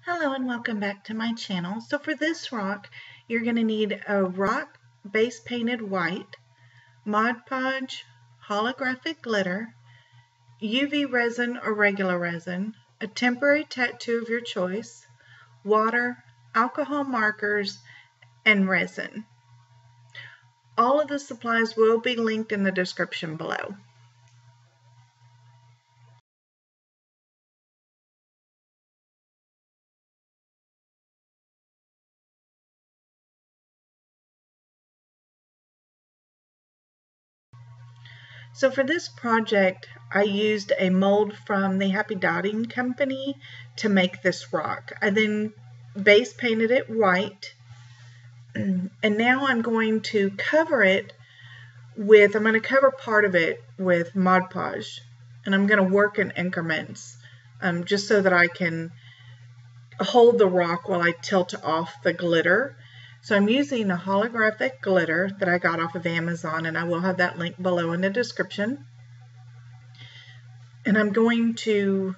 Hello and welcome back to my channel. So for this rock, you're going to need a rock base painted white, Mod Podge holographic glitter, UV resin or regular resin, a temporary tattoo of your choice, water, alcohol markers, and resin. All of the supplies will be linked in the description below. So for this project, I used a mold from the Happy Dotting Company to make this rock. I then base painted it white, and now I'm going to cover it with, I'm going to cover part of it with Mod Podge, and I'm going to work in increments just so that I can hold the rock while I tilt off the glitter. So I'm using a holographic glitter that I got off of Amazon, and I will have that link below in the description. And I'm going to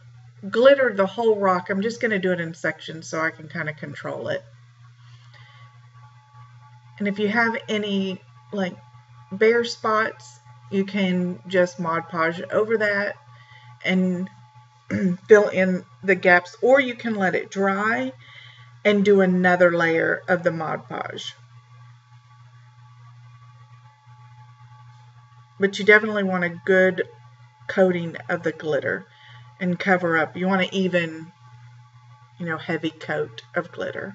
glitter the whole rock. I'm just going to do it in sections so I can kind of control it. And if you have any like bare spots, you can just Mod Podge over that and fill in the gaps, or you can let it dry and do another layer of the Mod Podge. But you definitely want a good coating of the glitter and cover up. You want an even, heavy coat of glitter.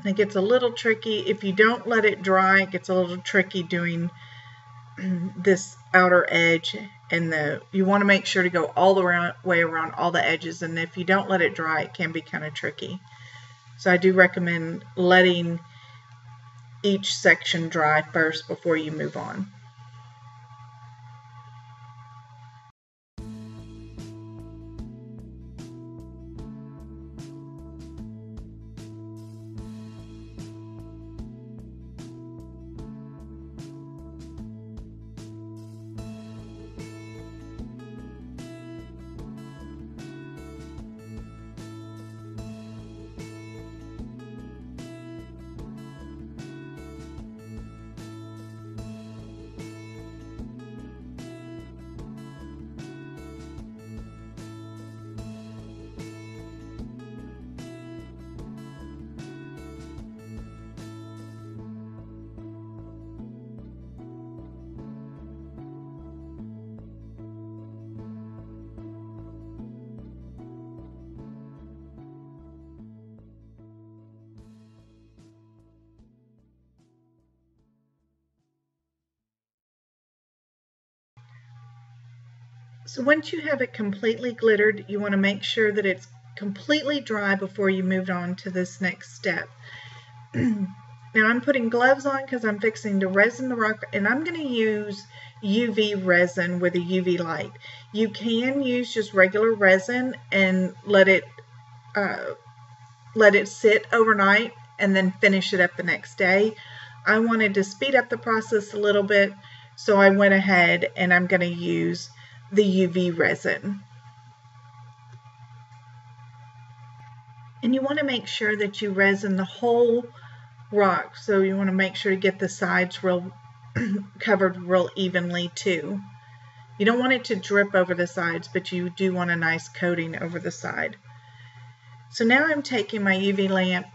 It gets a little tricky. If you don't let it dry, it gets a little tricky doing this outer edge, and you want to make sure to go all the way around all the edges, and if you don't let it dry, it can be kind of tricky. So I do recommend letting each section dry first before you move on. So once you have it completely glittered, you want to make sure that it's completely dry before you move on to this next step. Now I'm putting gloves on because I'm fixing to resin the rock, and I'm going to use UV resin with a UV light. You can use just regular resin and let it sit overnight and then finish it up the next day. I wanted to speed up the process a little bit, so I went ahead and I'm going to use the UV resin. And you want to make sure that you resin the whole rock, so you want to make sure to get the sides covered real evenly too. You don't want it to drip over the sides, but you do want a nice coating over the side. So now I'm taking my UV lamp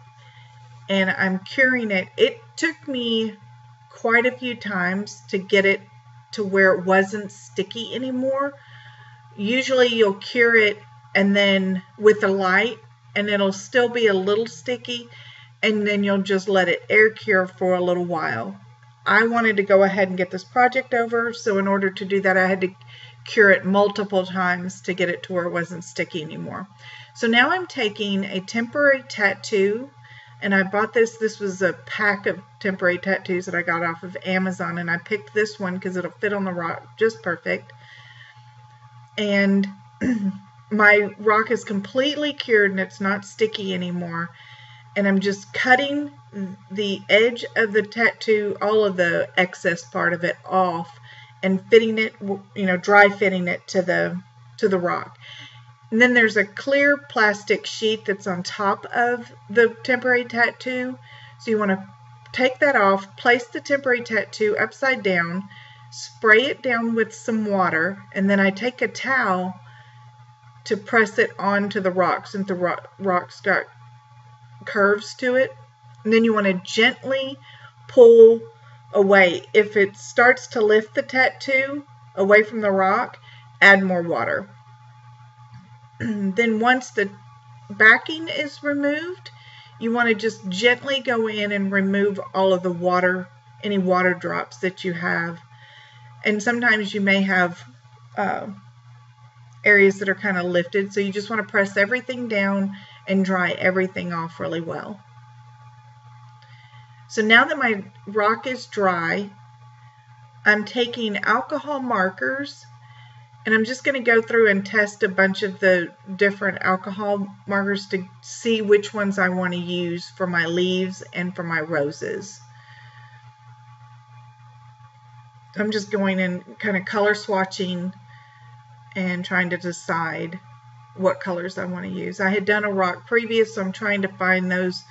and I'm curing it. It took me quite a few times to get it to where it wasn't sticky anymore. Usually you'll cure it and then with the light, and it'll still be a little sticky, and then you'll just let it air cure for a little while. I wanted to go ahead and get this project over, so in order to do that I had to cure it multiple times to get it to where it wasn't sticky anymore. So now I'm taking a temporary tattoo, and I bought this was a pack of temporary tattoos that I got off of Amazon, and I picked this one because it'll fit on the rock just perfect. And my rock is completely cured and it's not sticky anymore. and I'm just cutting the edge of the tattoo, all of the excess part of it off, and fitting it, dry fitting it to the rock. And then there's a clear plastic sheet that's on top of the temporary tattoo. So you want to take that off, place the temporary tattoo upside down, spray it down with some water, and then I take a towel to press it onto the rock, since the rock's got curves to it. And then you want to gently pull away. If it starts to lift the tattoo away from the rock, add more water. Then once the backing is removed, you want to just gently go in and remove all of the water, any water drops that you have. And sometimes you may have areas that are kind of lifted, so you just want to press everything down and dry everything off really well. So now that my rock is dry, I'm taking alcohol markers, and I'm just going to go through and test a bunch of the different alcohol markers to see which ones I want to use for my leaves and for my roses. I'm just going and kind of color swatching and trying to decide what colors I want to use. I had done a rock previous, so I'm trying to find those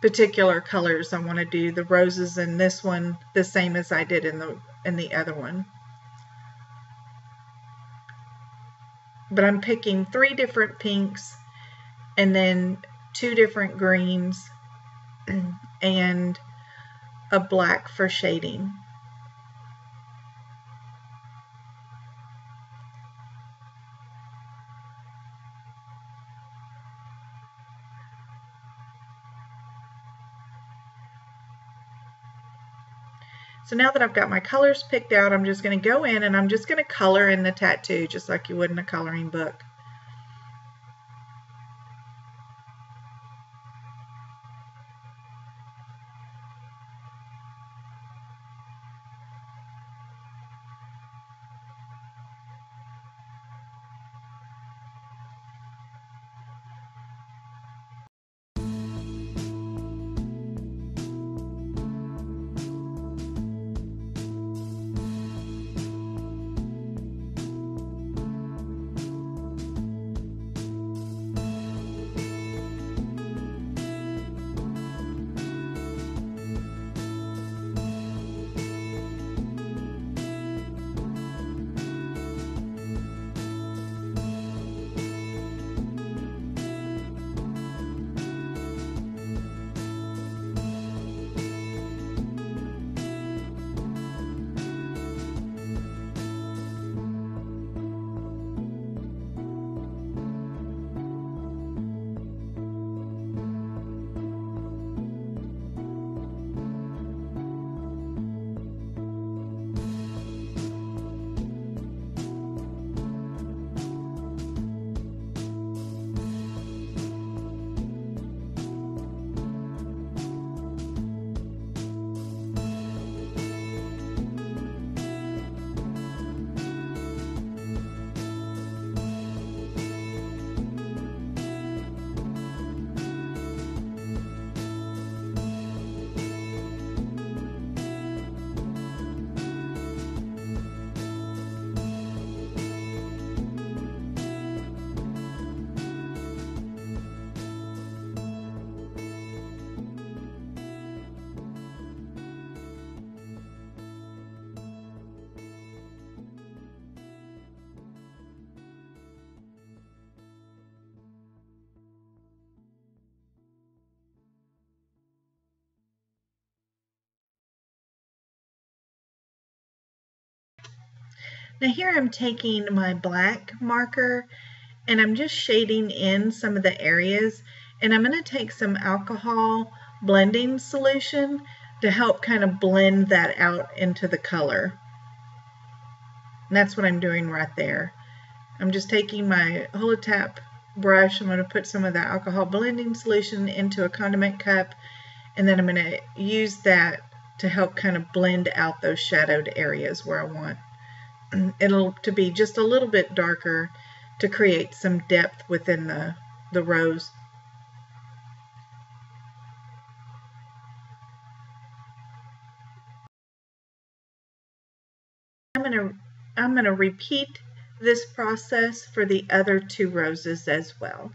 particular colors I want to do. The roses in this one the same as I did in the other one. But I'm picking 3 different pinks and then 2 different greens and a black for shading. So now that I've got my colors picked out, I'm just going to go in and I'm just going to color in the tattoo just like you would in a coloring book. Now here I'm taking my black marker and I'm just shading in some of the areas, and I'm going to take some alcohol blending solution to help kind of blend that out into the color. And that's what I'm doing right there. I'm just taking my holographic brush. I'm going to put some of the alcohol blending solution into a condiment cup, and then I'm going to use that to help kind of blend out those shadowed areas where I want it'll to be just a little bit darker to create some depth within the rose. going to repeat this process for the other 2 roses as well.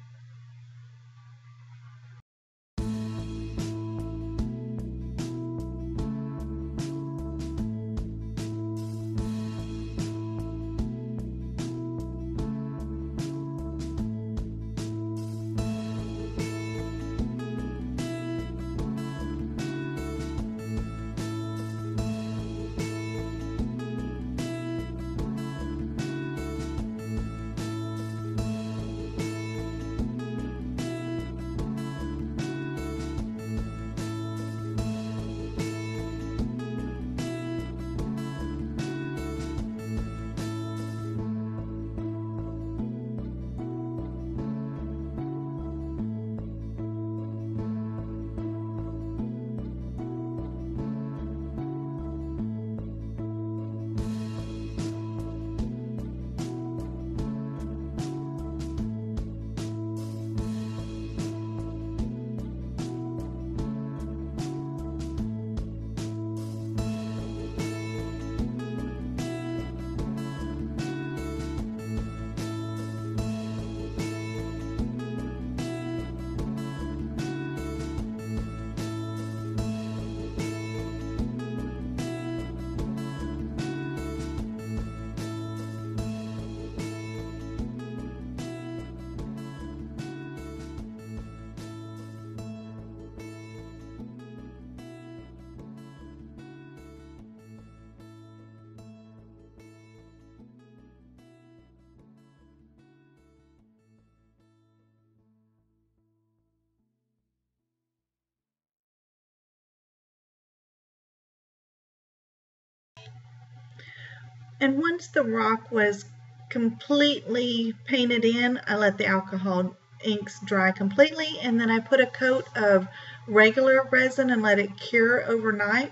And once the rock was completely painted in, I let the alcohol inks dry completely, and then I put a coat of regular resin and let it cure overnight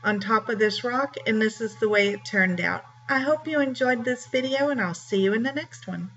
on top of this rock, and this is the way it turned out. I hope you enjoyed this video, and I'll see you in the next one.